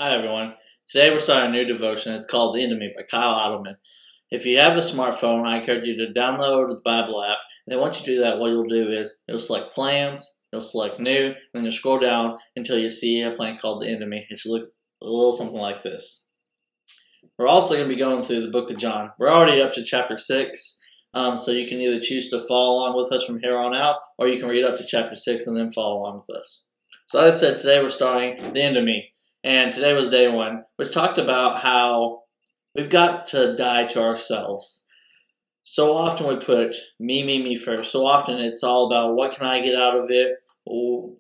Hi everyone. Today we're starting a new devotion. It's called The Enemy by Kyle Idleman. If you have a smartphone, I encourage you to download the Bible app. And then once you do that, what you'll do is you'll select Plans, you'll select New, and then you'll scroll down until you see a plan called The Enemy. It should look a little something like this. We're also going to be going through the book of John. We're already up to chapter 6, so you can either choose to follow along with us from here on out, or you can read up to chapter 6 and then follow along with us. So as I said, today we're starting The Enemy. And today was day 1, which talked about how we've got to die to ourselves. So often we put me first. So often it's all about what can I get out of it,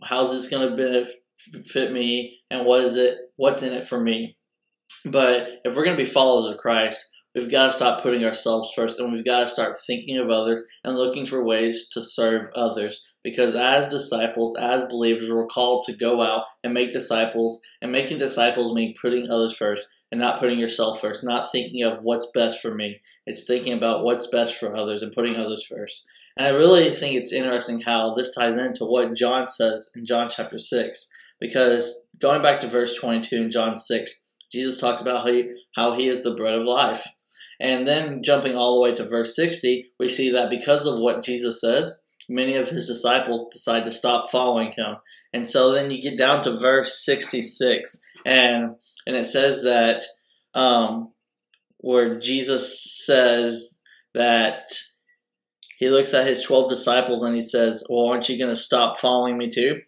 how's this going to benefit me, and what's in it for me. But if we're going to be followers of Christ, we've got to stop putting ourselves first, and we've got to start thinking of others and looking for ways to serve others. Because as disciples, as believers, we're called to go out and make disciples, and making disciples means putting others first and not putting yourself first, not thinking of what's best for me. It's thinking about what's best for others and putting others first. And I really think it's interesting how this ties into what John says in John chapter 6, because going back to verse 22 in John 6, Jesus talks about how he is the bread of life. And then jumping all the way to verse 60, we see that because of what Jesus says, many of his disciples decide to stop following him. And so then you get down to verse 66, and it says that where Jesus says that he looks at his 12 disciples and he says, well, aren't you going to stop following me too?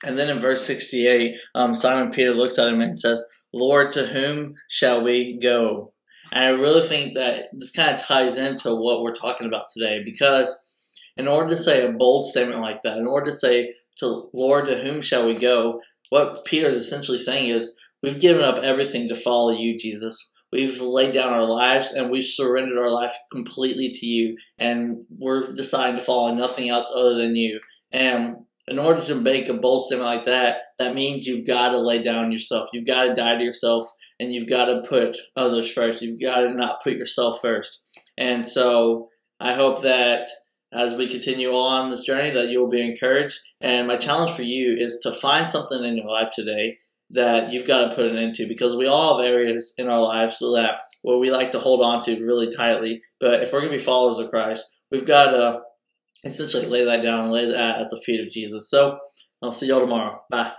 And then in verse 68, Simon Peter looks at him and says, Lord, to whom shall we go? And I really think that this kind of ties into what we're talking about today, because in order to say a bold statement like that, in order to say, to Lord, to whom shall we go, what Peter is essentially saying is, we've given up everything to follow you, Jesus. We've laid down our lives and we've surrendered our life completely to you, and we're deciding to follow nothing else other than you. And in order to make a bold statement like that, that means you've got to lay down yourself. You've got to die to yourself, and you've got to put others first. You've got to not put yourself first. And so I hope that as we continue on this journey that you'll be encouraged. And my challenge for you is to find something in your life today that you've got to put it into, because we all have areas in our lives where we like to hold on to really tightly. But if we're going to be followers of Christ, we've got to essentially lay that down and lay that at the feet of Jesus. So I'll see y'all tomorrow. Bye.